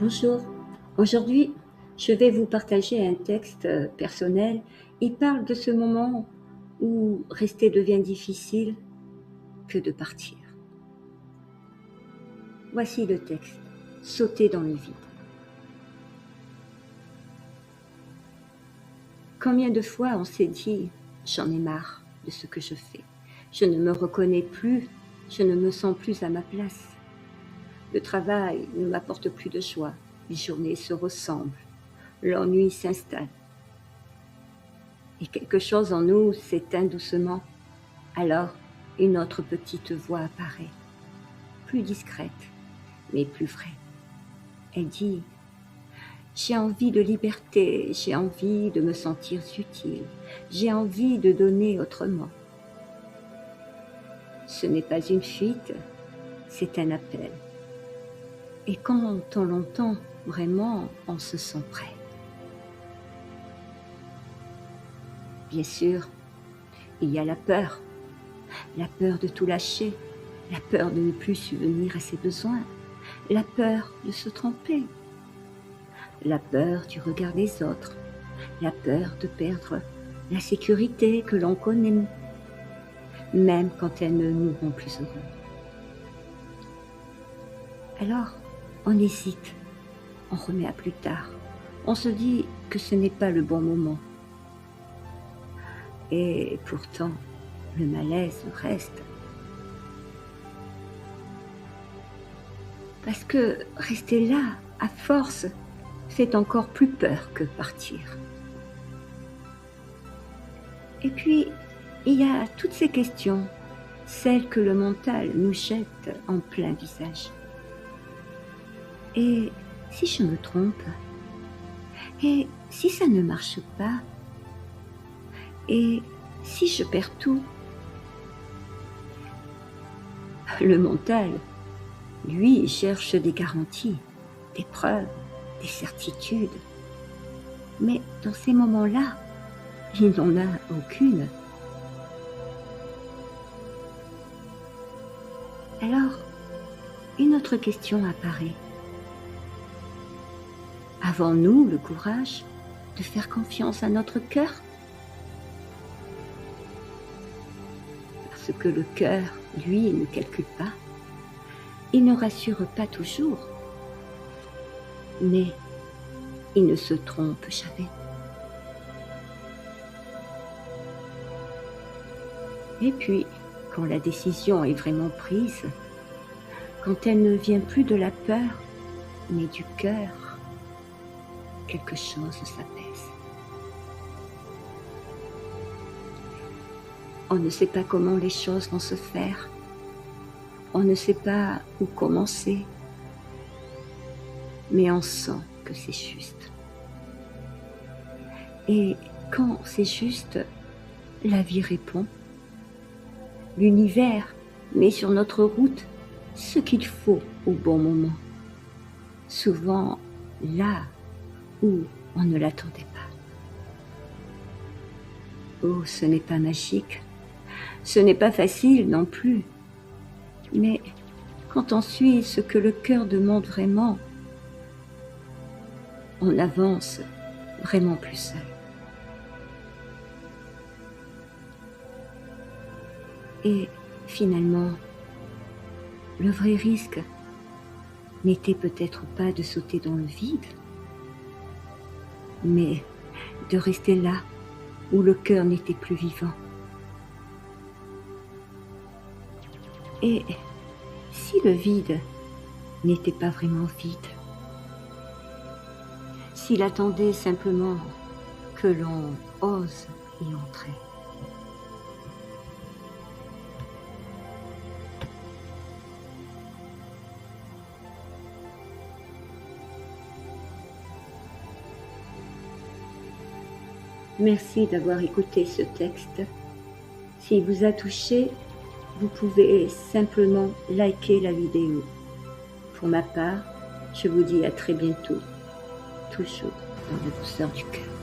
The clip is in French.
Bonjour, aujourd'hui je vais vous partager un texte personnel. Il parle de ce moment où rester devient difficile que de partir. Voici le texte, sauter dans le vide. Combien de fois on s'est dit « j'en ai marre de ce que je fais, je ne me reconnais plus, je ne me sens plus à ma place. Le travail ne m'apporte plus de joie, les journées se ressemblent, l'ennui s'installe. Et quelque chose en nous s'éteint doucement. Alors, une autre petite voix apparaît, plus discrète, mais plus vraie. Elle dit « J'ai envie de liberté, j'ai envie de me sentir utile, j'ai envie de donner autrement. » Ce n'est pas une fuite, c'est un appel. Et quand on l'entend, vraiment, on se sent prêt. Bien sûr, il y a la peur de tout lâcher, la peur de ne plus subvenir à ses besoins, la peur de se tromper, la peur du regard des autres, la peur de perdre la sécurité que l'on connaît, même quand elle ne nous rend plus heureux. Alors, on hésite, on remet à plus tard, on se dit que ce n'est pas le bon moment. Et pourtant, le malaise reste. Parce que rester là, à force, fait encore plus peur que partir. Et puis, il y a toutes ces questions, celles que le mental nous jette en plein visage. Et si je me trompe? Et si ça ne marche pas? Et si je perds tout? Le mental, lui, cherche des garanties, des preuves, des certitudes. Mais dans ces moments-là, il n'en a aucune. Alors, une autre question apparaît. Avons-nous le courage de faire confiance à notre cœur? Parce que le cœur, lui, ne calcule pas. Il ne rassure pas toujours. Mais il ne se trompe jamais. Et puis, quand la décision est vraiment prise, quand elle ne vient plus de la peur, mais du cœur, quelque chose s'apaise. On ne sait pas comment les choses vont se faire. On ne sait pas où commencer. Mais on sent que c'est juste. Et quand c'est juste, la vie répond. L'univers met sur notre route ce qu'il faut au bon moment. Souvent là où on ne l'attendait pas. Oh, ce n'est pas magique. Ce n'est pas facile non plus. Mais quand on suit ce que le cœur demande vraiment, on avance vraiment plus seul. Et finalement, le vrai risque n'était peut-être pas de sauter dans le vide, mais de rester là où le cœur n'était plus vivant. Et si le vide n'était pas vraiment vide, s'il attendait simplement que l'on ose y entrer. Merci d'avoir écouté ce texte. S'il vous a touché, vous pouvez simplement liker la vidéo. Pour ma part, je vous dis à très bientôt, toujours dans la douceur du cœur.